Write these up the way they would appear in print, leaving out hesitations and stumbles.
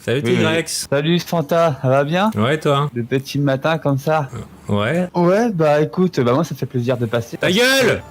Salut Tigrex. Salut Fanta, ça va bien? Ouais, toi? Le petit matin comme ça. Ouais. Ouais, bah écoute, moi ça fait plaisir de passer. Ta gueule!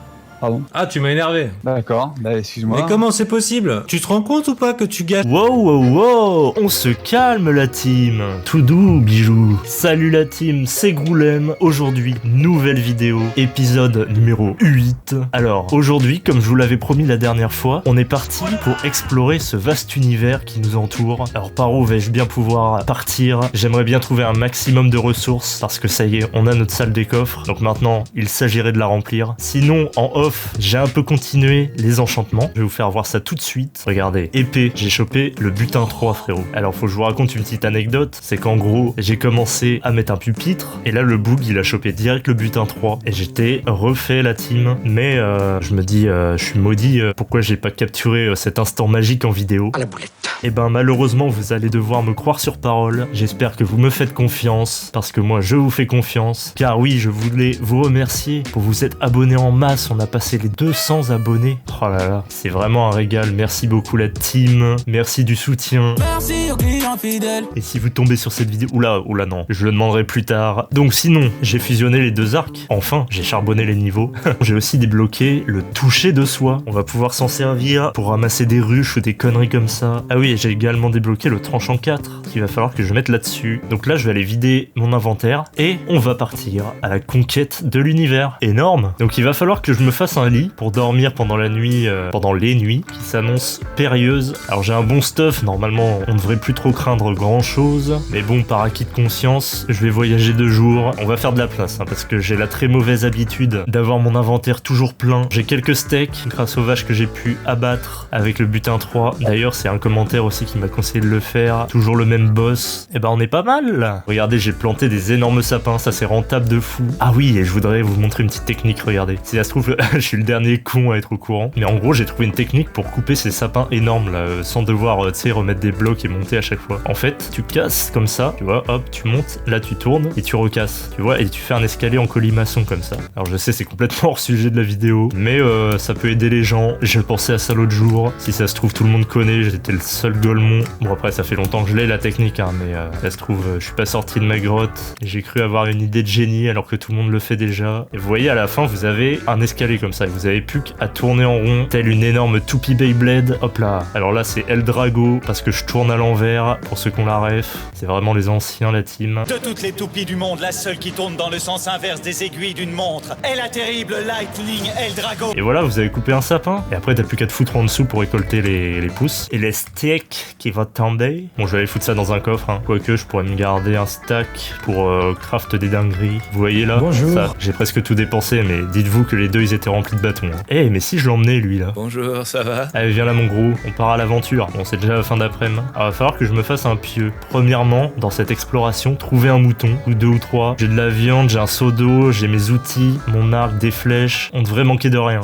Pardon. Ah, tu m'as énervé. D'accord, bah excuse-moi. Mais comment c'est possible? Tu te rends compte ou pas que tu gâches? Wow, on se calme la team. Tout doux, bijou. Salut la team, c'est Groulem. Aujourd'hui, nouvelle vidéo, épisode numéro 8. Alors, aujourd'hui, comme je vous l'avais promis la dernière fois, on est parti pour explorer ce vaste univers qui nous entoure. Alors, par où vais-je bien pouvoir partir? J'aimerais bien trouver un maximum de ressources, parce que ça y est, on a notre salle des coffres. Donc maintenant, il s'agirait de la remplir. Sinon, en off, j'ai un peu continué les enchantements. Je vais vous faire voir ça tout de suite. Regardez, épée, j'ai chopé le butin 3, frérot. Alors, faut que je vous raconte une petite anecdote. C'est qu'en gros, j'ai commencé à mettre un pupitre, et là, le boug, il a chopé direct le butin 3, et j'étais refait la team. Mais je me dis, je suis maudit, pourquoi j'ai pas capturé cet instant magique en vidéo? À la boulette. Et ben, malheureusement, vous allez devoir me croire sur parole. J'espère que vous me faites confiance, parce que moi, je vous fais confiance. Car oui, je voulais vous remercier pour vous être abonnés en masse. On a passé les 200 abonnés. Oh là là, c'est vraiment un régal. Merci beaucoup la team. Merci du soutien. Merci aux clients fidèles. Et si vous tombez sur cette vidéo... Oula, non, je le demanderai plus tard. Donc sinon, j'ai fusionné les deux arcs. Enfin, j'ai charbonné les niveaux. J'ai aussi débloqué le toucher de soi. On va pouvoir s'en servir pour ramasser des ruches ou des conneries comme ça. Ah oui, et j'ai également débloqué le tranchant 4 qu'il va falloir que je mette là-dessus. Donc là, je vais aller vider mon inventaire et on va partir à la conquête de l'univers. Énorme. Donc il va falloir que je me fasse un lit pour dormir pendant la nuit, pendant les nuits qui s'annoncent périlleuses. Alors j'ai un bon stuff, normalement on ne devrait plus trop craindre grand chose, mais bon, par acquis de conscience, je vais voyager 2 jours, on va faire de la place, parce que j'ai la très mauvaise habitude d'avoir mon inventaire toujours plein. J'ai quelques steaks grâce aux vaches que j'ai pu abattre avec le butin 3. D'ailleurs, c'est un commentaire aussi qui m'a conseillé de le faire. Toujours le même boss. Et ben on est pas mal là. Regardez, j'ai planté des énormes sapins, ça c'est rentable de fou. Ah oui, et je voudrais vous montrer une petite technique, regardez. Si ça se trouve, je suis le dernier con à être au courant. Mais en gros, j'ai trouvé une technique pour couper ces sapins énormes là, sans devoir, tu sais, remettre des blocs et monter à chaque fois. En fait, tu casses comme ça, tu vois, hop, tu montes, là tu tournes et tu recasses, tu vois, et tu fais un escalier en colimaçon comme ça. Alors je sais, c'est complètement hors sujet de la vidéo, mais ça peut aider les gens. Je pensais à ça l'autre jour. Si ça se trouve, tout le monde connaît, j'étais le seul golemon. Bon, après, ça fait longtemps que je l'ai la technique, mais ça se trouve, je suis pas sorti de ma grotte. J'ai cru avoir une idée de génie alors que tout le monde le fait déjà. Et vous voyez, à la fin, vous avez un escalier comme ça. Vous avez plus qu'à tourner en rond, telle une énorme toupie Beyblade. Hop là. Alors là, c'est Eldrago, parce que je tourne à l'envers, pour ceux qu'on la ref. C'est vraiment les anciens, la team. De toutes les toupies du monde, la seule qui tourne dans le sens inverse des aiguilles d'une montre est la terrible Lightning Eldrago. Et voilà, vous avez coupé un sapin. Et après, t'as plus qu'à te foutre en dessous pour récolter les pousses. Et les steaks qui vont tomber. Bon, je vais aller foutre ça dans un coffre, Quoique, je pourrais me garder un stack pour craft des dingueries. Vous voyez là? Bonjour. Ça, j'ai presque tout dépensé, mais dites-vous que les deux, ils étaient remplis de bâtons. Eh, mais si je l'emmenais, lui, là? Bonjour, ça va? Allez, viens là, mon gros. On part à l'aventure. Bon, c'est déjà la fin d'après-midi. Alors, il va falloir que je me fasse un pieu. Premièrement, dans cette exploration, trouver un mouton, ou 2 ou 3. J'ai de la viande, j'ai un seau d'eau, j'ai mes outils, mon arc, des flèches. On devrait manquer de rien.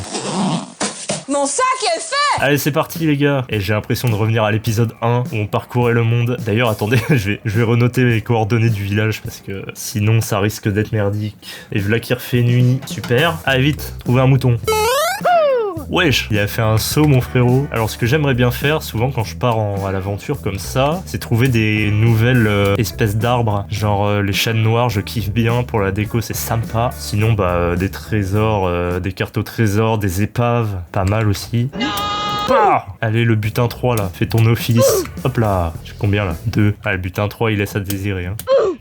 Mon sac est fait! Allez, c'est parti les gars. Et j'ai l'impression de revenir à l'épisode 1 où on parcourait le monde. D'ailleurs, attendez, je vais renoter les coordonnées du village parce que sinon ça risque d'être merdique. Et voilà qui refait nuit. Super. Allez vite, trouver un mouton. Wesh, il a fait un saut mon frérot. Alors ce que j'aimerais bien faire souvent quand je pars à l'aventure comme ça, c'est trouver des nouvelles espèces d'arbres. Genre les chênes noirs, je kiffe bien, pour la déco c'est sympa. Sinon bah des trésors, des cartes au trésor, des épaves, pas mal aussi. Bah allez, le butin 3 là, fais ton office. Hop là, j'ai combien là? 2. Ah, le butin 3 il laisse à désirer.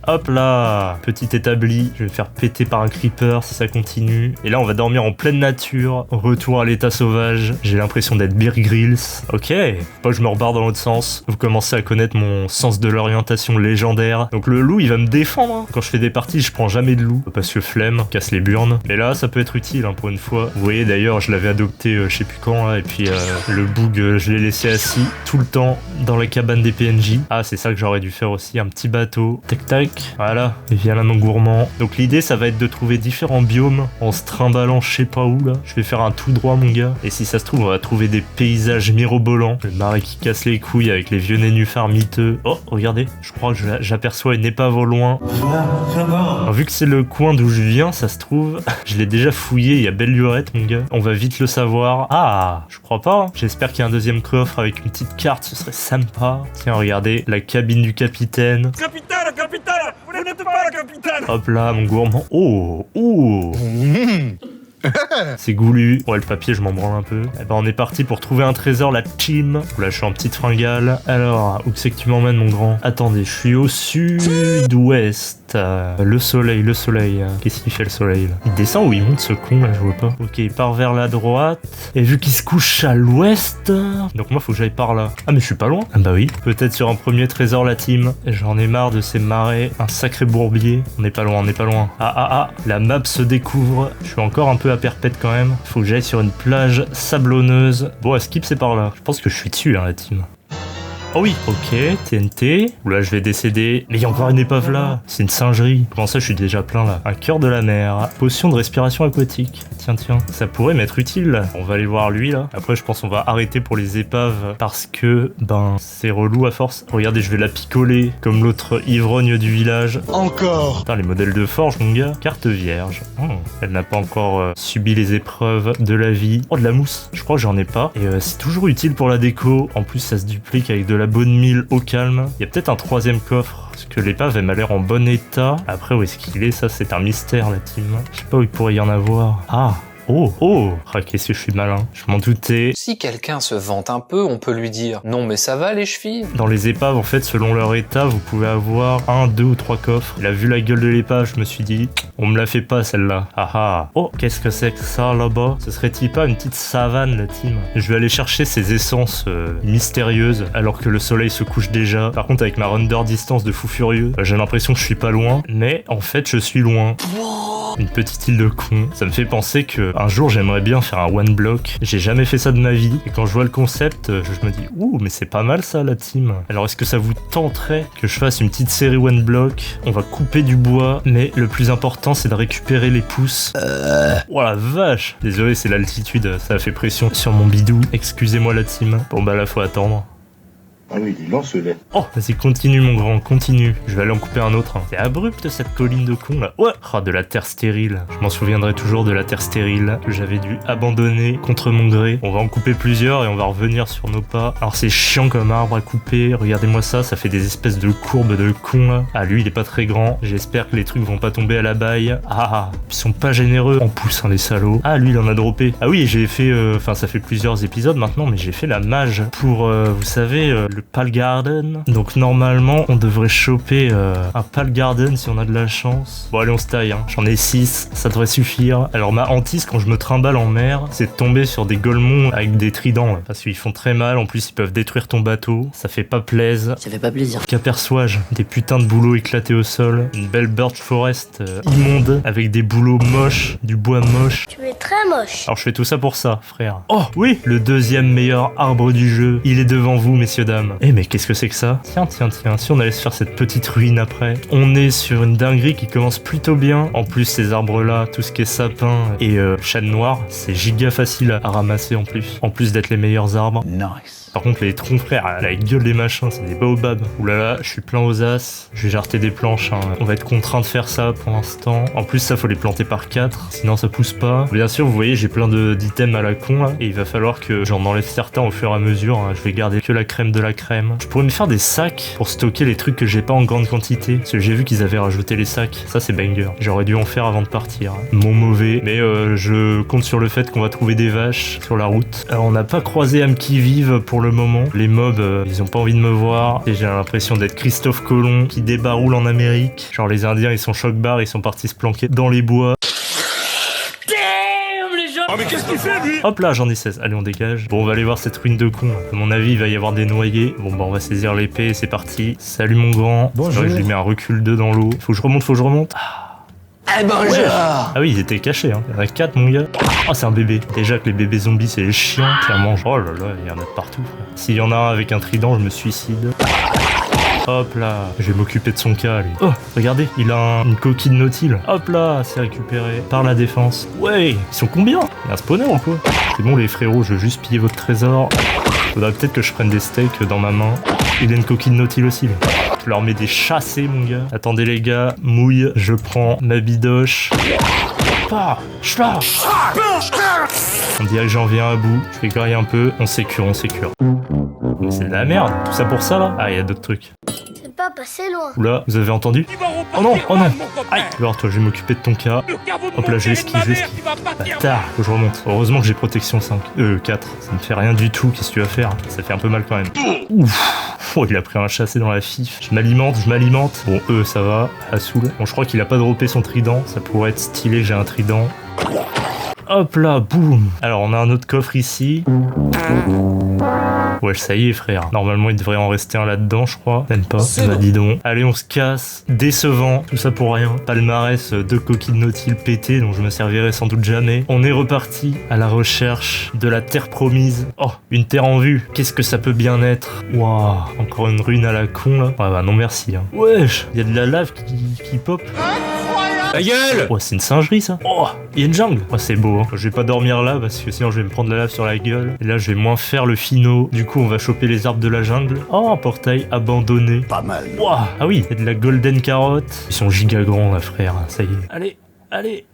Hop là, petit établi, je vais me faire péter par un creeper si ça continue. Et là on va dormir en pleine nature, retour à l'état sauvage. J'ai l'impression d'être Bear Grylls. Ok, faut pas que je me rebarre dans l'autre sens. Vous commencez à connaître mon sens de l'orientation légendaire. Donc le loup il va me défendre. Quand je fais des parties je prends jamais de loup, parce que flemme, casse les burnes. Mais là ça peut être utile pour une fois. Vous voyez d'ailleurs je l'avais adopté je sais plus quand là, et puis le boug je l'ai laissé assis tout le temps dans la cabane des PNJ. Ah c'est ça que j'aurais dû faire aussi, un petit bateau. Tac tac. steak. Voilà, et viens là mon gourmand. Donc l'idée ça va être de trouver différents biomes en se trimballant je sais pas où là. Je vais faire un tout droit mon gars. Et si ça se trouve on va trouver des paysages mirobolants. Le marais qui casse les couilles avec les vieux nénuphars miteux. Oh regardez, je crois que j'aperçois une épave au loin. Alors, vu que c'est le coin d'où je viens, ça se trouve, je l'ai déjà fouillé, il y a belle lurette mon gars. On va vite le savoir. Ah, je crois pas. Hein. J'espère qu'il y a un deuxième coffre avec une petite carte, ce serait sympa. Tiens, regardez, la cabine du capitaine. Capitaine, vous n'êtes pas le capitaine. Hop là, mon gourmand. Oh, oh. C'est goulu. Ouais, le papier, je m'en branle un peu. Eh ben, on est parti pour trouver un trésor, la team. Là, je suis en petite fringale. Alors, où c'est que tu m'emmènes, mon grand? Attendez, je suis au sud-ouest. Le soleil. Qu'est-ce qu'il fait, le soleil, là? Il descend ou il monte, ce con, là? Je vois pas. Ok, il part vers la droite. Et vu qu'il se couche à l'ouest... Donc moi, faut que j'aille par là. Ah, mais je suis pas loin. Ah bah oui. Peut-être sur un premier trésor, la team. J'en ai marre de ces marais. Un sacré bourbier. On n'est pas loin. Ah. La map se découvre. Je suis encore un peu à perpète quand même. Faut que j'aille sur une plage sablonneuse. Bon, à skip, c'est par là. Je pense que je suis dessus, hein, la team. Oh oui, ok, TNT. Oula, je vais décéder. Mais il y a encore une épave là. C'est une singerie. Comment ça, je suis déjà plein là? Un cœur de la mer. Potion de respiration aquatique. Tiens. Ça pourrait m'être utile. On va aller voir lui là. Après, je pense qu'on va arrêter pour les épaves parce que, c'est relou à force. Regardez, je vais la picoler comme l'autre ivrogne du village. Encore. Putain, les modèles de forge, mon gars. Carte vierge. Elle n'a pas encore subi les épreuves de la vie. Oh, de la mousse. Je crois que j'en ai pas. Et c'est toujours utile pour la déco. En plus, ça se duplique avec de la bonne mille au calme. Il y a peut-être un troisième coffre, parce que l'épave elle m'a l'air en bon état. Après où est-ce qu'il est, ça c'est un mystère la team. Je sais pas où il pourrait y en avoir. Ah, oh, ah, qu'est-ce que je suis malin. Je m'en doutais. Si quelqu'un se vante un peu, on peut lui dire « Non mais ça va les chevilles ?» Dans les épaves, en fait, selon leur état, vous pouvez avoir 1, 2 ou 3 coffres. Il a vu la gueule de l'épave, je me suis dit, on me la fait pas celle-là. Ah. Oh, qu'est-ce que c'est que ça là-bas? Ce serait-il pas une petite savane, la team? Je vais aller chercher ces essences mystérieuses, alors que le soleil se couche déjà. Par contre, avec ma render distance de fou furieux, j'ai l'impression que je suis pas loin, mais en fait, je suis loin. Une petite île de con. Ça me fait penser que un jour j'aimerais bien faire un one block. J'ai jamais fait ça de ma vie. Et quand je vois le concept, je me dis ouh, mais c'est pas mal ça la team. Alors est-ce que ça vous tenterait que je fasse une petite série one block? On va couper du bois, mais le plus important c'est de récupérer les pousses. Oh la vache. Désolé, c'est l'altitude, ça a fait pression sur mon bidou. Excusez-moi la team. Bon bah là faut attendre. Ah oui, il lance-les. Oh, vas-y, continue mon grand, continue. Je vais aller en couper un autre. C'est abrupt cette colline de con là. Ouais. Ah, de la terre stérile. Je m'en souviendrai toujours de la terre stérile que j'avais dû abandonner contre mon gré. On va en couper plusieurs et on va revenir sur nos pas. Alors c'est chiant comme arbre à couper. Regardez-moi ça, ça fait des espèces de courbes de con là. Ah, lui il est pas très grand. J'espère que les trucs vont pas tomber à la baille. Ah, ils sont pas généreux en pouce, hein, les salauds. Ah, lui il en a droppé. Ah oui, j'ai fait... Enfin, ça fait plusieurs épisodes maintenant, mais j'ai fait la mage pour, vous savez, le Pal Garden. Donc normalement on devrait choper un Pal Garden si on a de la chance. Bon allez, on se taille, hein. J'en ai 6, ça devrait suffire. Alors ma hantise quand je me trimballe en mer, c'est de tomber sur des golemons avec des tridents là, parce qu'ils font très mal. En plus ils peuvent détruire ton bateau, ça fait pas plaisir. Ça fait pas plaisir. Qu'aperçois-je? Des putains de bouleaux éclatés au sol, une belle birch forest immonde avec des bouleaux moches, du bois moche. Tu es très moche. Alors je fais tout ça pour ça, frère. Oh oui, le deuxième meilleur arbre du jeu, il est devant vous, messieurs dames. Eh mais qu'est-ce que c'est que ça? Tiens, si on allait se faire cette petite ruine après. On est sur une dinguerie qui commence plutôt bien. En plus, ces arbres-là, tout ce qui est sapin et chêne noir, c'est giga facile à ramasser en plus. En plus d'être les meilleurs arbres. Nice. Par contre, les troncs, frère, la gueule des machins, c'est des baobabs. Oulala, je suis plein aux as. Je vais jarter des planches, hein. On va être contraint de faire ça pour l'instant. En plus, ça, faut les planter par 4, sinon ça pousse pas. Bien sûr, vous voyez, j'ai plein d'items à la con, là, et il va falloir que j'en enlève certains au fur et à mesure, hein. Je vais garder que la crème de la crème. Je pourrais me faire des sacs pour stocker les trucs que j'ai pas en grande quantité. Parce que j'ai vu qu'ils avaient rajouté les sacs. Ça, c'est banger. J'aurais dû en faire avant de partir. Mon mauvais. Mais je compte sur le fait qu'on va trouver des vaches sur la route. Alors, on n'a pas croisé âme qui vive pour le moment. Les mobs, ils ont pas envie de me voir. Et j'ai l'impression d'être Christophe Colomb qui débaroule en Amérique. Genre, les Indiens, ils sont choc-barres, ils sont partis se planquer dans les bois. Oh mais qu'est-ce qu'il fait lui? Hop là, j'en ai 16. Allez, on dégage. Bon, on va aller voir cette ruine de con. À mon avis, il va y avoir des noyés. Bon, bah, on va saisir l'épée et c'est parti. Salut mon grand. Bonjour. Je lui mets un recul 2 dans l'eau. Faut que je remonte. Eh bonjour. Ah oui, ils étaient cachés, hein. Il y en a 4, mon gars. Oh, c'est un bébé. Déjà que les bébés zombies, c'est les chiens, clairement. Oh là là, il y en a de partout, frère. S'il y en a un avec un trident, je me suicide. Hop là, je vais m'occuper de son cas, lui. Oh, regardez, il a une coquille de nautile. Hop là, c'est récupéré par la défense. Ouais, ils sont combien? Il y a un spawner ou quoi? C'est bon les frérots, je veux juste piller votre trésor. Faudrait peut-être que je prenne des steaks dans ma main. Il a une coquille de nautile aussi, là. Je leur mets des chassés, mon gars. Attendez les gars, mouille, je prends ma bidoche. Ah, on dirait que j'en viens à bout. Je vais grailler un peu. On sécure. Mais c'est de la merde. Tout ça pour ça, là? Ah, il y a d'autres trucs. C'est pas passé loin. Oula, vous avez entendu? Oh non. Aïe. Alors toi, je vais m'occuper de ton cas. Hop là, je l'esquive. Bâtard, faut que je remonte. Heureusement que j'ai protection 5. 4. Ça me fait rien du tout. Qu'est-ce que tu vas faire? Ça fait un peu mal quand même. Ouf. Oh, il a pris un chassé dans la fif. Je m'alimente. Bon, ça va. À saoul. Bon, je crois qu'il a pas droppé son trident. Ça pourrait être stylé, j'ai un trident. Hop là, boum. Alors, on a un autre coffre ici. Ouais, ça y est, frère. Normalement, il devrait en rester un là-dedans, je crois. Même pas. Bah, dis donc. Allez, on se casse. Décevant. Tout ça pour rien. Palmarès, 2 coquilles de nautile pétées, dont je me servirai sans doute jamais. On est reparti à la recherche de la terre promise. Oh, une terre en vue. Qu'est-ce que ça peut bien être? Waouh. Encore une rune à la con, là. Ouais, bah, non, merci. Hein. Wesh. Il y a de la lave qui pop. Ta gueule! Oh, c'est une singerie ça. Oh, il y a une jungle. Oh, c'est beau. Hein. Je vais pas dormir là parce que sinon je vais me prendre la lave sur la gueule. Et là, je vais moins faire le finot. Du coup, on va choper les arbres de la jungle. Oh, un portail abandonné. Pas mal. Wow. Ah oui, il y a de la golden carotte. Ils sont giga grands là, frère. Ça y est. Allez.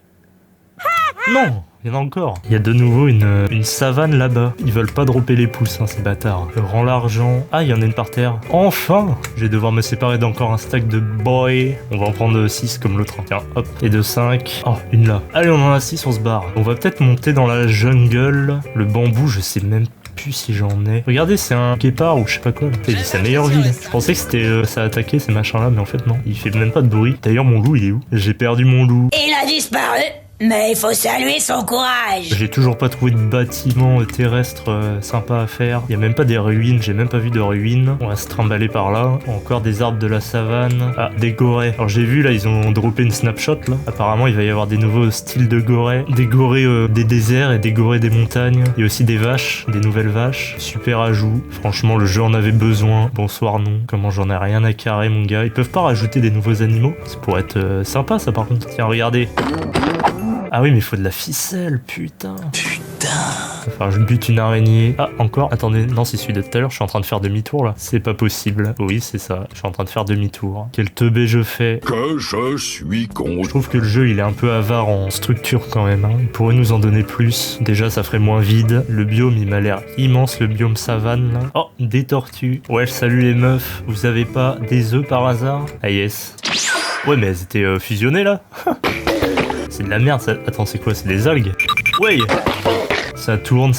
Non, il y en a encore. Il y a de nouveau une savane là-bas. Ils veulent pas dropper les pouces, hein, ces bâtards. Je rends l'argent. Ah, il y en a une par terre. Enfin! Je vais devoir me séparer d'encore un stack de boy. On va en prendre 6 comme l'autre. Tiens, hop. Et de 5. Oh, une là. Allez, on en a 6, on se barre. On va peut-être monter dans la jungle. Le bambou, je sais même plus si j'en ai. Regardez, c'est un guépard ou je sais pas quoi. C'est sa meilleure vie. Je pensais que c'était ça attaquait ces machins là, mais en fait non. Il fait même pas de bruit. D'ailleurs, mon loup, il est où? J'ai perdu mon loup. Il a disparu. Mais il faut saluer son courage. J'ai toujours pas trouvé de bâtiment terrestre sympa à faire. Il y a même pas des ruines, j'ai même pas vu de ruines. On va se trimballer par là. Encore des arbres de la savane. Ah, des gorées. Alors j'ai vu là, ils ont droppé une snapshot là. Apparemment, il va y avoir des nouveaux styles de gorées. Des gorées des déserts et des gorées des montagnes. Il y a aussi des vaches, des nouvelles vaches. Super ajout. Franchement, le jeu en avait besoin. Bonsoir non. Comment j'en ai rien à carrer mon gars. Ils peuvent pas rajouter des nouveaux animaux? Ça pourrait être sympa ça par contre. Tiens, regardez. Ah oui, mais il faut de la ficelle, putain. Enfin, je bute une araignée. Ah, encore. Attendez, non, c'est celui de tout à l'heure. Je suis en train de faire demi-tour là. C'est pas possible. Oui, c'est ça. Je suis en train de faire demi-tour. Quel teubé je fais. Que je suis con. Je trouve que le jeu, il est un peu avare en structure quand même. Hein. Il pourrait nous en donner plus. Déjà, ça ferait moins vide. Le biome, il m'a l'air immense, le biome savane là. Oh, des tortues. Ouais, salut les meufs. Vous avez pas des œufs par hasard? Ah yes. Ouais, mais elles étaient fusionnées là. C'est de la merde ça. Attends, c'est quoi? C'est des algues? Ouais. Ça tourne.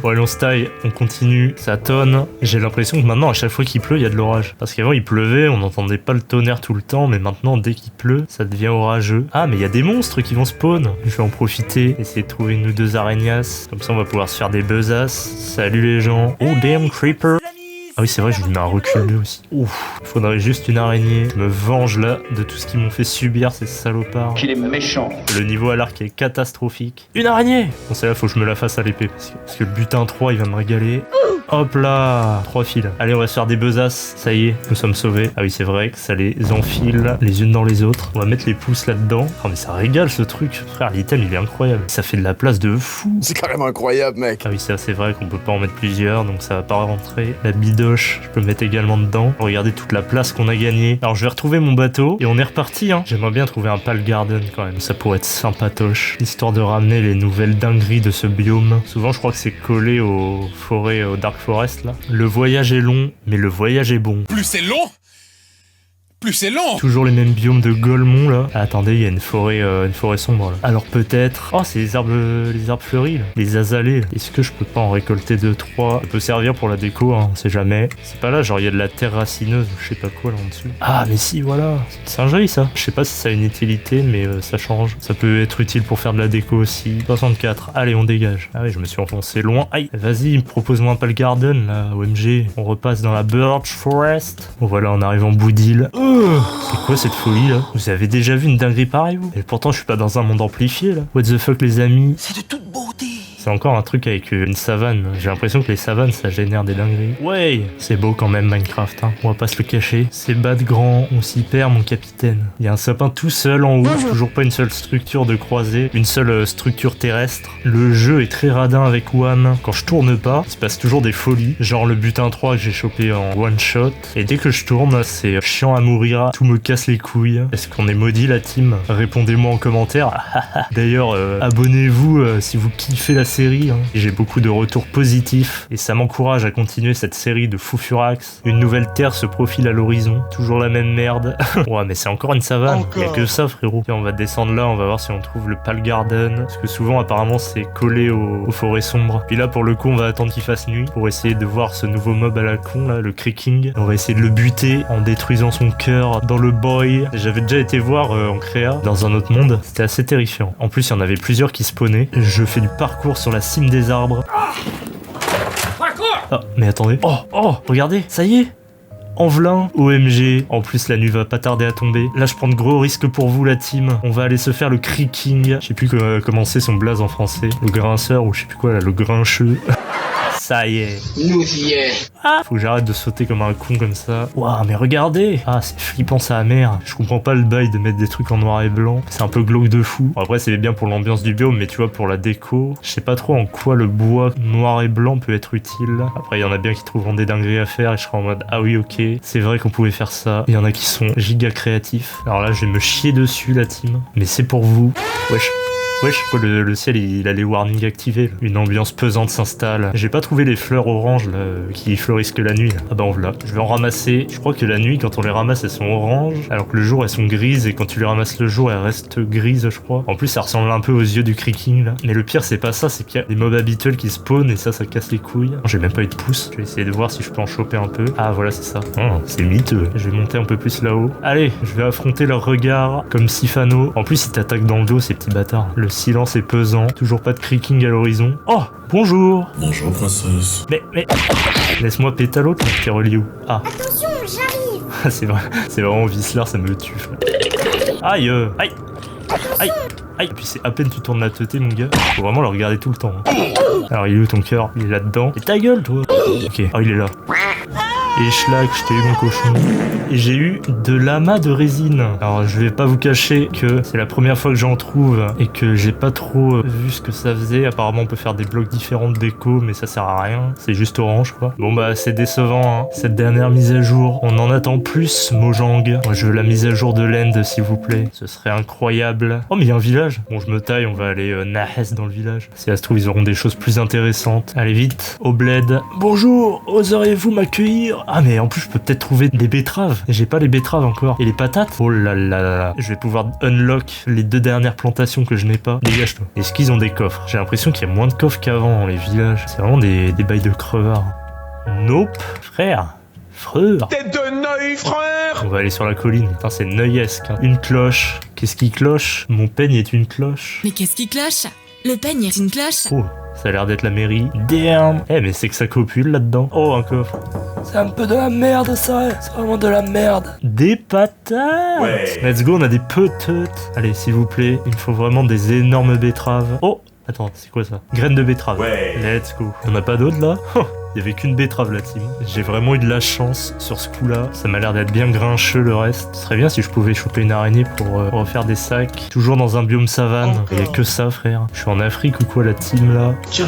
Bon, allez, on se taille, on continue, ça tonne. J'ai l'impression que maintenant, à chaque fois qu'il pleut, il y a de l'orage. Parce qu'avant, il pleuvait, on n'entendait pas le tonnerre tout le temps, mais maintenant, dès qu'il pleut, ça devient orageux. Ah, mais il y a des monstres qui vont spawn. Je vais en profiter, essayer de trouver une ou deux araignas. Comme ça, on va pouvoir se faire des buzzasses. Salut les gens. Oh, damn, creeper. Ah oui, c'est vrai, je lui mets un recul aussi. Ouf, faudrait juste une araignée. Je me venge là de tout ce qu'ils m'ont fait subir, ces salopards. Qu'il est méchant. Le niveau à l'arc est catastrophique. Une araignée! Bon, celle-là, faut que je me la fasse à l'épée. Parce que le butin 3, il va me régaler. Hop là! 3 fils. Allez, on va se faire des besaces. Ça y est, nous sommes sauvés. Ah oui, c'est vrai que ça les enfile les unes dans les autres. On va mettre les pouces là-dedans. Oh, mais ça régale ce truc. Frère, l'item, il est incroyable. Ça fait de la place de fou. C'est carrément incroyable, mec. Ah oui, c'est assez vrai qu'on peut pas en mettre plusieurs, donc ça va pas rentrer. La bidoche, je peux mettre également dedans. Regardez toute la place qu'on a gagnée. Alors, je vais retrouver mon bateau et on est reparti, hein. J'aimerais bien trouver un Pal Garden quand même. Ça pourrait être sympatoche. Histoire de ramener les nouvelles dingueries de ce biome. Souvent, je crois que c'est collé aux forêts, au Dark Forest là. Le voyage est long, mais le voyage est bon. Plus c'est long, plus c'est long. Toujours les mêmes biomes de Golemont là. Ah, attendez, il y a une forêt sombre là. Alors peut-être. Oh, c'est les arbres fleuris là. Les azalées. Est-ce que je peux pas en récolter 2-3? Ça peut servir pour la déco, hein, on sait jamais. C'est pas là, genre il y a de la terre racineuse ou je sais pas quoi là en dessous. Ah, mais si, voilà. C'est une singerie ça. Je sais pas si ça a une utilité, mais ça change. Ça peut être utile pour faire de la déco aussi. 64. Allez, on dégage. Ah oui, je me suis enfoncé loin. Aïe. Vas-y, propose-moi un Pal Garden là, OMG. On repasse dans la Birch Forest. Bon voilà, on arrive en bout d'île. C'est quoi cette folie là? Vous avez déjà vu une dinguerie pareille vous? Et pourtant je suis pas dans un monde amplifié là. What the fuck les amis? C'est de toute beauté. C'est encore un truc avec une savane. J'ai l'impression que les savanes, ça génère des dingueries. Ouais, c'est beau quand même Minecraft, hein. On va pas se le cacher. C'est bas de grand, on s'y perd mon capitaine. Il y a un sapin tout seul en haut, toujours pas une seule structure de croisée, une seule structure terrestre. Le jeu est très radin avec WAM. Quand je tourne pas, il se passe toujours des folies, genre le butin 3 que j'ai chopé en one shot. Et dès que je tourne, c'est chiant à mourir, tout me casse les couilles. Est-ce qu'on est maudit la team? Répondez-moi en commentaire. D'ailleurs, abonnez-vous si vous kiffez la série, hein. J'ai beaucoup de retours positifs et ça m'encourage à continuer cette série de fou furax. Une nouvelle terre se profile à l'horizon, toujours la même merde. Ouais, mais c'est encore une savane. Il y a que ça, frérot. Et on va descendre là, on va voir si on trouve le Pal Garden, parce que souvent apparemment c'est collé aux forêts sombres. Puis là pour le coup on va attendre qu'il fasse nuit pour essayer de voir ce nouveau mob à la con là, le Creaking. On va essayer de le buter en détruisant son cœur dans le boy. J'avais déjà été voir en créa dans un autre monde, c'était assez terrifiant. En plus il y en avait plusieurs qui spawnaient. Je fais du parcours sur la cime des arbres. Ah, mais attendez. Oh, regardez, ça y est. Envelin, OMG, en plus la nuit va pas tarder à tomber. Là je prends de gros risques pour vous la team. On va aller se faire le Creaking. Je sais plus comment c'est son blaze en français. Le grinceur ou je sais plus quoi là, le grincheux. Ça y est. Nous y est. Ah, faut que j'arrête de sauter comme un con comme ça. Waouh, mais regardez. Ah, c'est flippant ça à merde. Je comprends pas le bail de mettre des trucs en noir et blanc. C'est un peu glauque de fou. Bon, après c'est bien pour l'ambiance du biome, mais tu vois pour la déco, je sais pas trop en quoi le bois noir et blanc peut être utile. Après il y en a bien qui trouveront des dingueries à faire et je serai en mode ah oui ok, c'est vrai qu'on pouvait faire ça. Il y en a qui sont giga créatifs. Alors là je vais me chier dessus la team, mais c'est pour vous. Wesh. Wesh, le ciel il a les warnings activés là. Une ambiance pesante s'installe. J'ai pas trouvé les fleurs oranges là, qui fleurissent que la nuit là. Ah bah en voilà. Je vais en ramasser. Je crois que la nuit quand on les ramasse elles sont oranges, alors que le jour elles sont grises et quand tu les ramasses le jour elles restent grises je crois. En plus ça ressemble un peu aux yeux du Creaking là. Mais le pire c'est pas ça, c'est qu'il y a des mobs habituels qui spawnent et ça casse les couilles. J'ai même pas eu de pouce. Je vais essayer de voir si je peux en choper un peu. Ah voilà c'est ça. Oh, c'est miteux. Je vais monter un peu plus là-haut. Allez, je vais affronter leur regard comme Sifano. En plus ils t'attaquent dans le dos ces petits bâtards. Le silence est pesant, toujours pas de Creaking à l'horizon. Oh, bonjour. Bonjour princesse. Mais, laisse-moi péter à l'autre, petit reliou. Ah. Attention, j'arrive. c'est vraiment Whistler, ça me tue. Aïe, aïe. Et puis c'est à peine tu tournes la teuté mon gars. Faut vraiment le regarder tout le temps. Hein. Alors il est où ton cœur? Il est là-dedans. Et ta gueule toi. Ok, oh il est là. Et schlag, je t'ai eu mon cochon. Et j'ai eu de l'amas de résine. Alors je vais pas vous cacher que c'est la première fois que j'en trouve et que j'ai pas trop vu ce que ça faisait. Apparemment on peut faire des blocs différents de déco mais ça sert à rien. C'est juste orange quoi. Bon bah c'est décevant hein. Cette dernière mise à jour. On en attend plus Mojang. Moi je veux la mise à jour de l'end s'il vous plaît. Ce serait incroyable. Oh mais il y a un village. Bon je me taille, on va aller Nahes dans le village. Si ça se trouve ils auront des choses plus intéressantes. Allez vite, au bled. Bonjour, oseriez-vous m'accueillir? Ah mais en plus je peux peut-être trouver des betteraves. J'ai pas les betteraves encore. Et les patates? Oh là là là. Je vais pouvoir unlock les 2 dernières plantations que je n'ai pas. Dégage-toi. Est-ce qu'ils ont des coffres? J'ai l'impression qu'il y a moins de coffres qu'avant dans les villages. C'est vraiment des bails de crevards. Nope. Frère. Tête de Neuil, frère. On va aller sur la colline. Putain, c'est neuillesque. Hein. Une cloche. Qu'est-ce qui cloche? Mon peigne est une cloche. Mais qu'est-ce qui cloche? Le peigne est une cloche. Oh, ça a l'air d'être la mairie. Damn. Eh, mais c'est que ça copule là-dedans. Oh, un coffre. C'est un peu de la merde, ça. C'est vraiment de la merde. Des patates. Ouais. Let's go, on a des patates. Allez, s'il vous plaît, il me faut vraiment des énormes betteraves. Oh, attends, c'est quoi ça? Graines de betterave. Ouais. Let's go. On a pas d'autres là? Il y avait qu'une betterave la team. J'ai vraiment eu de la chance sur ce coup-là. Ça m'a l'air d'être bien grincheux le reste. Ce serait bien si je pouvais choper une araignée pour refaire des sacs. Toujours dans un biome savane. Il y a que ça frère. Je suis en Afrique ou quoi la team là? Tiens.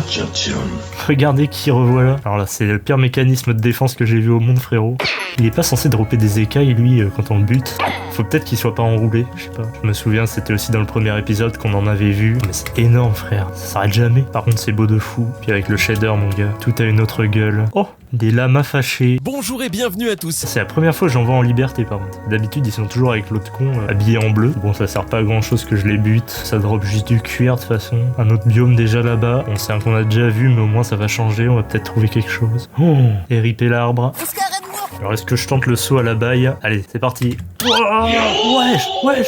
Regardez qui revoilà. Alors là c'est le pire mécanisme de défense que j'ai vu au monde frérot. Il est pas censé dropper des écailles lui quand on le bute. Faut peut-être qu'il soit pas enroulé. Je sais pas. Je me souviens c'était aussi dans le premier épisode qu'on en avait vu. Mais c'est énorme frère. Ça s'arrête jamais. Par contre c'est beau de fou. Puis avec le shader mon gars. Tout a une autre gueule. Oh, des lamas fâchés. Bonjour et bienvenue à tous. C'est la première fois que j'en vois en liberté par contre. D'habitude ils sont toujours avec l'autre con habillé en bleu. Bon ça sert pas à grand chose que je les bute. Ça drop juste du cuir de toute façon. Un autre biome déjà là-bas. On sait qu'on a déjà vu mais au moins ça va changer. On va peut-être trouver quelque chose. Oh, et ripper l'arbre. Alors est-ce que je tente le saut à la baille? Allez c'est parti. Oh, wesh.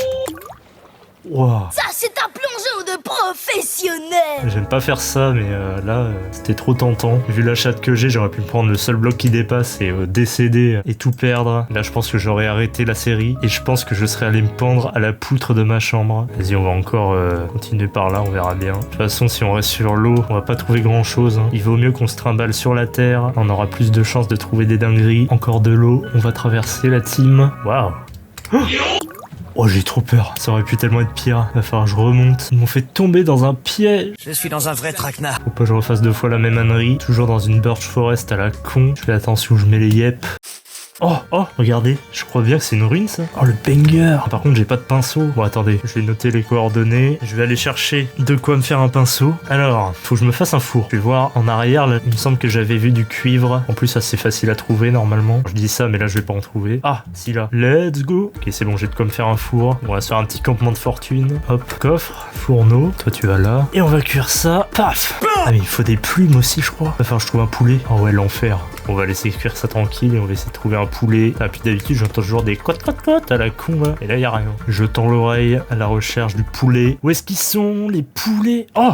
Wow. Ça, c'est un plongeon de professionnel. Professionnel. J'aime pas faire ça, mais là, c'était trop tentant. Vu la chatte que j'ai, j'aurais pu me prendre le seul bloc qui dépasse et décéder et tout perdre. Là, je pense que j'aurais arrêté la série et je pense que je serais allé me pendre à la poutre de ma chambre. Vas-y, on va encore continuer par là, on verra bien. De toute façon, si on reste sur l'eau, on va pas trouver grand-chose. Il vaut mieux qu'on se trimballe sur la terre. On aura plus de chances de trouver des dingueries. Encore de l'eau, on va traverser la team. Waouh. Oh, j'ai trop peur. Ça aurait pu tellement être pire. Va falloir que je remonte. Ils m'ont fait tomber dans un piège. Je suis dans un vrai traquenard. Faut pas que je refasse 2 fois la même ânerie. Toujours dans une birch forest à la con. Je fais attention où je mets les yep. Oh, regardez, je crois bien que c'est une ruine ça. Oh le banger. Par contre j'ai pas de pinceau. Bon attendez, je vais noter les coordonnées. Je vais aller chercher de quoi me faire un pinceau. Alors, faut que je me fasse un four. Je vais voir en arrière, là, il me semble que j'avais vu du cuivre. En plus assez facile à trouver normalement. Je dis ça mais là je vais pas en trouver. Ah, si là. Let's go. Ok c'est bon, j'ai de quoi me faire un four. On va se faire un petit campement de fortune. Hop, coffre, fourneau. Toi tu vas là. Et on va cuire ça. Paf. Ah mais il faut des plumes aussi je crois. Va falloir que je trouve un poulet. Oh ouais l'enfer. On va laisser cuire ça tranquille et on va essayer de trouver un poulet. Ah, puis d'habitude, j'entends toujours des cote à la con, là. Et là, y a rien. Je tends l'oreille à la recherche du poulet. Où est-ce qu'ils sont, les poulets? Oh!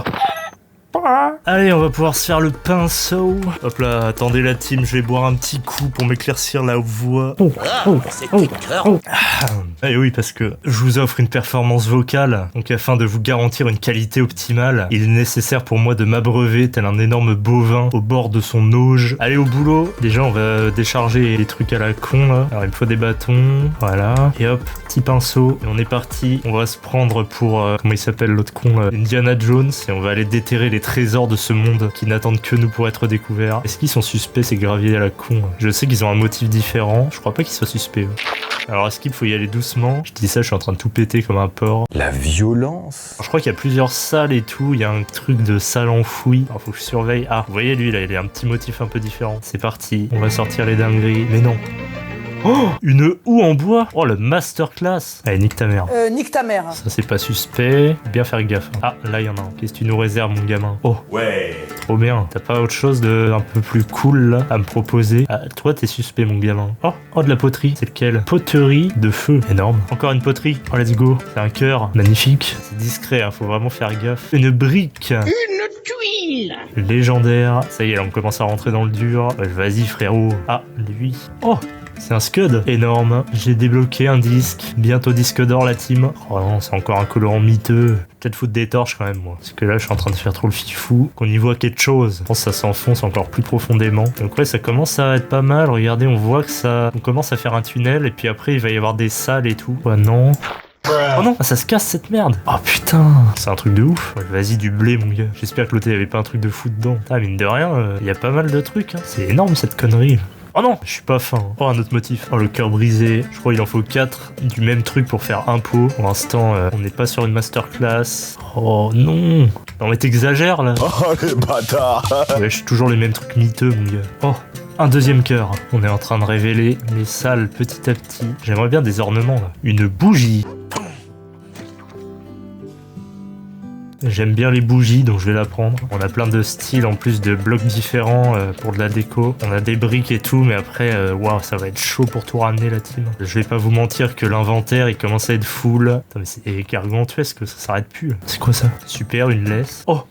Allez, on va pouvoir se faire le pinceau. Hop là, attendez la team, je vais boire un petit coup pour m'éclaircir la voix. Et oui, parce que je vous offre une performance vocale, donc afin de vous garantir une qualité optimale, il est nécessaire pour moi de m'abreuver tel un énorme bovin au bord de son auge. Allez au boulot. Déjà, on va décharger les trucs à la con là. Alors, il me faut des bâtons, voilà. Et hop, petit pinceau. Et on est parti. On va se prendre pour, comment il s'appelle l'autre con là, Indiana Jones, et on va aller déterrer les trésors de ce monde qui n'attendent que nous pour être découverts. Est-ce qu'ils sont suspects ces graviers à la con? Je sais qu'ils ont un motif différent. Je crois pas qu'ils soient suspects. Alors est-ce qu'il faut y aller doucement? Je dis ça, je suis en train de tout péter comme un porc. La violence. Alors, je crois qu'il y a plusieurs salles et tout. Il y a un truc de salle enfouie. Alors faut que je surveille. Ah, vous voyez lui là, il a un petit motif un peu différent. C'est parti. On va sortir les dingueries. Mais non. Oh, une houe en bois. Oh, le masterclass. Allez, nique ta mère. Nique ta mère. Ça, c'est pas suspect. Bien faire gaffe. Ah, là, il y en a un. Qu'est-ce que tu nous réserves, mon gamin? Oh. Ouais. Trop bien. T'as pas autre chose de un peu plus cool, là, à me proposer? Ah, toi, t'es suspect, mon gamin. Oh, de la poterie. C'est lequel? Poterie de feu. Énorme. Encore une poterie. Oh, let's go. C'est un cœur. Magnifique. C'est discret, hein. Faut vraiment faire gaffe. Une brique. Une tuile. Légendaire. Ça y est, là, on commence à rentrer dans le dur. Vas-y, frérot. Ah, lui. Oh. C'est un scud énorme. J'ai débloqué un disque. Bientôt disque d'or la team. Oh non, c'est encore un colorant miteux. Peut-être foutre des torches quand même moi. Parce que là je suis en train de faire trop le fifou. Qu'on y voit quelque chose. Je pense que ça s'enfonce encore plus profondément. Donc ouais, ça commence à être pas mal. Regardez, on voit que ça... On commence à faire un tunnel. Et puis après il va y avoir des salles et tout. Oh non. Oh non, ça se casse cette merde. Oh putain, c'est un truc de ouf. Ouais, vas-y, du blé mon gars. J'espère que l'autre il y avait pas un truc de fou dedans. Ah, mine de rien, il y a pas mal de trucs. Hein. C'est énorme cette connerie. Oh non, je suis pas fin. Oh, un autre motif. Oh, le cœur brisé. Je crois qu'il en faut 4 du même truc pour faire un pot. Pour l'instant, on n'est pas sur une masterclass. Oh non. Non mais t'exagères là. Oh les bâtards. Ouais, je suis toujours les mêmes trucs miteux mon gars. Oh, un deuxième cœur. On est en train de révéler les salles petit à petit. J'aimerais bien des ornements là. Une bougie. J'aime bien les bougies, donc je vais la prendre. On a plein de styles, en plus de blocs différents pour de la déco. On a des briques et tout, mais après, waouh, ça va être chaud pour tout ramener la team. Je vais pas vous mentir que l'inventaire, il commence à être full. Attends, mais c'est gargantuesque, ça s'arrête plus. C'est quoi ça? Super, une laisse. Oh!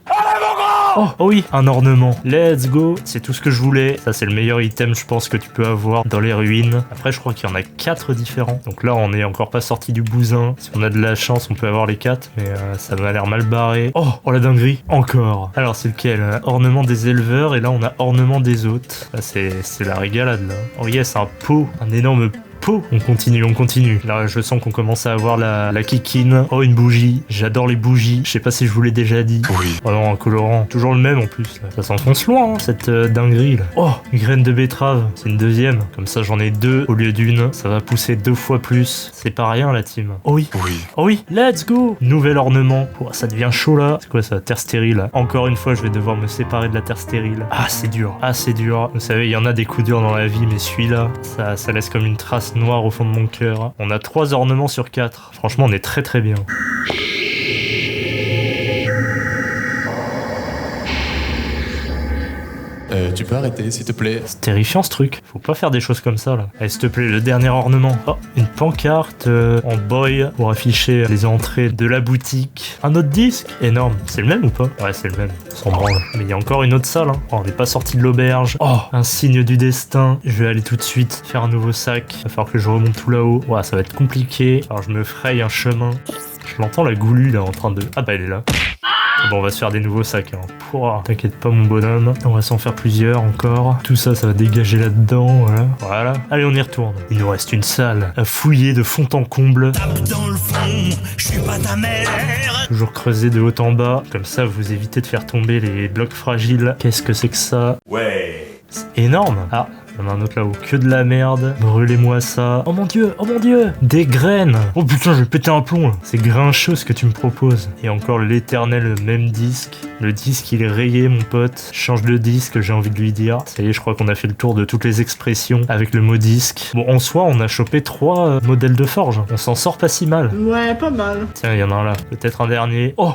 Oh oui, un ornement. Let's go. C'est tout ce que je voulais. Ça, c'est le meilleur item, je pense, que tu peux avoir dans les ruines. Après, je crois qu'il y en a 4 différents. Donc là, on est encore pas sorti du bousin. Si on a de la chance, on peut avoir les 4. Mais ça m'a l'air mal barré. Oh la dinguerie. Encore. Alors, c'est lequel? Ornement des éleveurs. Et là, on a ornement des hôtes. Là, c'est la régalade, là. Oh yes, un pot. Un énorme pot. On continue. Là, je sens qu'on commence à avoir la kikine. Oh, une bougie. J'adore les bougies. Je sais pas si je vous l'ai déjà dit. Oui. Oh non, un colorant. Toujours le même en plus. Là. Ça s'enfonce loin, hein, cette dinguerie là. Oh, graine de betterave. C'est une deuxième. Comme ça, j'en ai 2 au lieu d'une. Ça va pousser 2 fois plus. C'est pas rien, la team. Oh oui. Oh oui. Let's go. Nouvel ornement. Oh, ça devient chaud là. C'est quoi ça? Terre stérile. Encore une fois, je vais devoir me séparer de la terre stérile. Ah, c'est dur. Vous savez, il y en a des coups durs dans la vie, mais celui-là, ça laisse comme une trace noire au fond de mon cœur. On a 3 ornements sur 4. Franchement, on est très très bien. Tu peux arrêter, s'il te plaît. C'est terrifiant ce truc. Faut pas faire des choses comme ça là. Allez, s'il te plaît, le dernier ornement. Oh, une pancarte en boy pour afficher les entrées de la boutique. Un autre disque. Énorme. C'est le même ou pas? Ouais, c'est le même. On s'en branle. Mais il y a encore une autre salle. Hein. Oh, on n'est pas sorti de l'auberge. Oh, un signe du destin. Je vais aller tout de suite faire un nouveau sac. Il va falloir que je remonte tout là-haut. Ouais, ça va être compliqué. Alors je me fraye un chemin. Je l'entends la goulue là en train de... Ah bah elle est là. Bon, on va se faire des nouveaux sacs. Hein. T'inquiète pas mon bonhomme. On va s'en faire plusieurs encore. Tout ça, ça va dégager là-dedans. Voilà. Voilà. Allez, on y retourne. Il nous reste une salle à fouiller de fond en comble. Tape dans le fond, je suis pas ta mère. Toujours creuser de haut en bas. Comme ça, vous évitez de faire tomber les blocs fragiles. Qu'est-ce que c'est que ça? Ouais. C'est énorme. Ah, il y en a un autre là-haut. Que de la merde. Brûlez-moi ça. Oh mon dieu, oh mon dieu. Des graines. Oh putain, je vais péter un plomb là. C'est grincheux ce que tu me proposes. Et encore l'éternel même disque. Le disque il est rayé mon pote. Change de disque, j'ai envie de lui dire. Ça y est, je crois qu'on a fait le tour de toutes les expressions avec le mot disque. Bon, en soi, on a chopé 3 modèles de forge. On s'en sort pas si mal. Ouais, pas mal. Tiens, il y en a un là. Peut-être un dernier. Oh,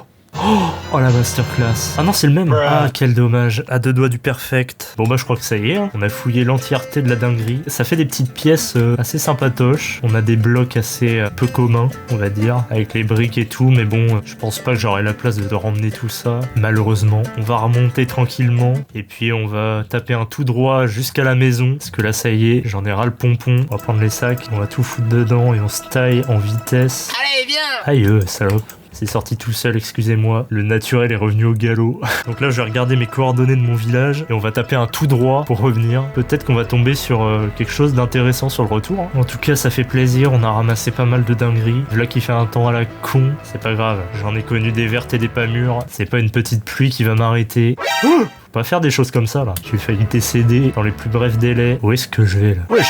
oh la masterclass. Ah non, c'est le même. Ah, quel dommage. À 2 doigts du perfect. Bon bah je crois que ça y est. Hein. On a fouillé l'entièreté de la dinguerie. Ça fait des petites pièces assez sympatoches. On a des blocs assez peu communs, on va dire, avec les briques et tout. Mais bon, je pense pas que j'aurai la place de ramener tout ça. Malheureusement. On va remonter tranquillement. Et puis on va taper un tout droit jusqu'à la maison. Parce que là, ça y est, j'en ai ras le pompon. On va prendre les sacs. On va tout foutre dedans et on se taille en vitesse. Allez, viens. Aïe, salope. C'est sorti tout seul, excusez-moi. Le naturel est revenu au galop. Donc là, je vais regarder mes coordonnées de mon village et on va taper un tout droit pour revenir. Peut-être qu'on va tomber sur quelque chose d'intéressant sur le retour. Hein. En tout cas, ça fait plaisir. On a ramassé pas mal de dingueries. Là qui fait un temps à la con, c'est pas grave. J'en ai connu des vertes et des pas mûres. C'est pas une petite pluie qui va m'arrêter. Oh, faut pas faire des choses comme ça, là. J'ai failli t'écéder dans les plus brefs délais. Où est-ce que je vais, là? Wesh!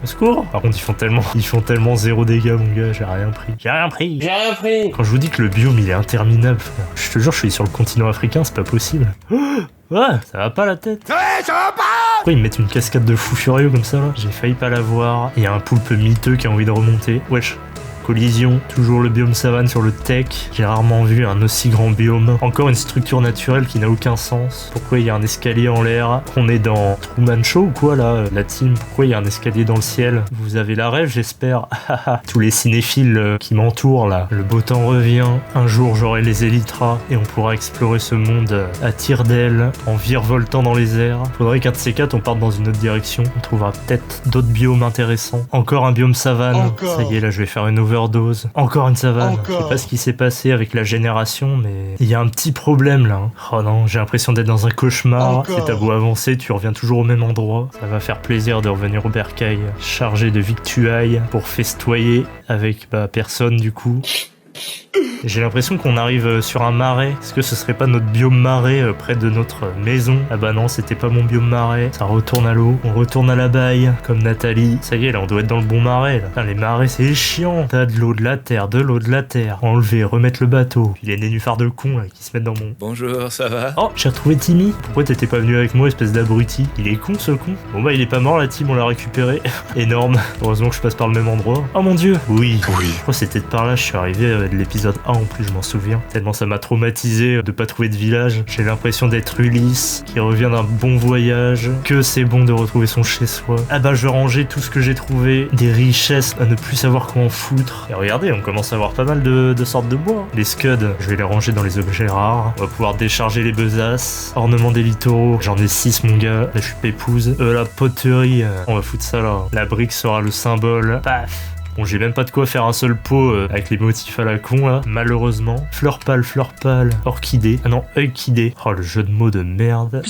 Au secours. Par contre, ils font tellement 0 dégâts, mon gars, j'ai rien pris. J'ai rien pris. Quand je vous dis que le biome, il est interminable, frère. Je te jure, je suis sur le continent africain, c'est pas possible. Ouais, ça va pas la tête. Ouais, ça va pas. Pourquoi ils me mettent une cascade de fous furieux comme ça, là? J'ai failli pas la voir. Il y a un poulpe miteux qui a envie de remonter. Wesh. Collision, toujours le biome savane sur le tech. J'ai rarement vu un aussi grand biome. Encore une structure naturelle qui n'a aucun sens. Pourquoi il y a un escalier en l'air? On est dans Truman Show ou quoi là, la team? Pourquoi il y a un escalier dans le ciel? Vous avez la rêve, j'espère. Tous les cinéphiles qui m'entourent là. Le beau temps revient. Un jour j'aurai les élytras et on pourra explorer ce monde à tire d'aile, en virevoltant dans les airs. Faudrait qu'un de ces 4 on parte dans une autre direction. On trouvera peut-être d'autres biomes intéressants. Encore un biome savane. Encore. Ça y est, là je vais faire une overdose. Encore une savane. Je sais pas ce qui s'est passé avec la génération, mais il y a un petit problème là. Hein. Oh non, j'ai l'impression d'être dans un cauchemar. C'est t'as beau avancer, tu reviens toujours au même endroit. Ça va faire plaisir de revenir au bercail, chargé de victuailles pour festoyer avec personne du coup. J'ai l'impression qu'on arrive sur un marais. Est-ce que ce serait pas notre biome marais près de notre maison? Ah bah non, c'était pas mon biome marais. Ça retourne à l'eau. On retourne à la baille, comme Nathalie. Ça y est, là, on doit être dans le bon marais, là. Putain, les marais, c'est chiant. T'as de l'eau, de la terre, de l'eau, de la terre. Enlever, remettre le bateau. Puis les nénuphars de cons, là, qui se mettent dans mon... Bonjour, ça va? Oh, j'ai retrouvé Timmy. Pourquoi t'étais pas venu avec moi, espèce d'abruti? Il est con, ce con. Bon bah, il est pas mort, la team, on l'a récupéré. Énorme. Heureusement que je passe par le même endroit. Oh mon dieu. Oui. Je crois que c'était de par là, je suis arrivé de l'épisode 1 en plus, je m'en souviens. Tellement ça m'a traumatisé de pas trouver de village. J'ai l'impression d'être Ulysse, qui revient d'un bon voyage, que c'est bon de retrouver son chez-soi. Ah bah je vais ranger tout ce que j'ai trouvé, des richesses à ne plus savoir comment foutre. Et regardez, on commence à avoir pas mal de sortes de bois. Les scuds, je vais les ranger dans les objets rares. On va pouvoir décharger les besaces. Ornement des littoraux, j'en ai 6 mon gars. Là je suis pépouse. La poterie, on va foutre ça là. La brique sera le symbole. Paf. Bon, j'ai même pas de quoi faire un seul pot avec les motifs à la con, là, malheureusement. Fleur pâle, orchidée. Ah non, œilchidée. Oh, le jeu de mots de merde.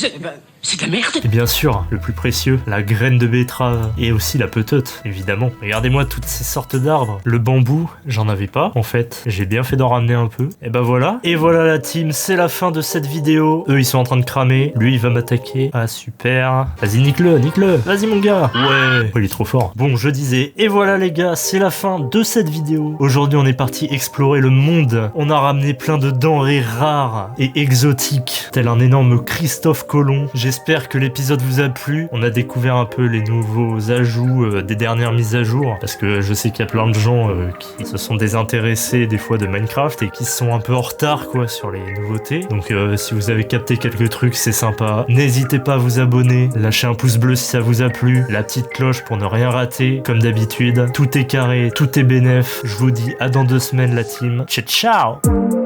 C'est de la merde. Et bien sûr, le plus précieux, la graine de betterave. Et aussi la petote, évidemment. Regardez-moi toutes ces sortes d'arbres. Le bambou, j'en avais pas, en fait. J'ai bien fait d'en ramener un peu. Et bah voilà. Et voilà la team, c'est la fin de cette vidéo. Eux, ils sont en train de cramer. Lui, il va m'attaquer. Ah, super. Vas-y, nique-le. Vas-y, mon gars. Ouais. Oh, il est trop fort. Bon, je disais. Et voilà, les gars, c'est la fin de cette vidéo. Aujourd'hui, on est parti explorer le monde. On a ramené plein de denrées rares et exotiques, tel un énorme Christophe Colomb. J'espère que l'épisode vous a plu. On a découvert un peu les nouveaux ajouts des dernières mises à jour, parce que je sais qu'il y a plein de gens qui se sont désintéressés des fois de Minecraft et qui sont un peu en retard quoi sur les nouveautés. Donc si vous avez capté quelques trucs, c'est sympa. N'hésitez pas à vous abonner, lâchez un pouce bleu si ça vous a plu, la petite cloche pour ne rien rater. Comme d'habitude, tout est carré, tout est bénef. Je vous dis à dans 2 semaines la team. Ciao ciao.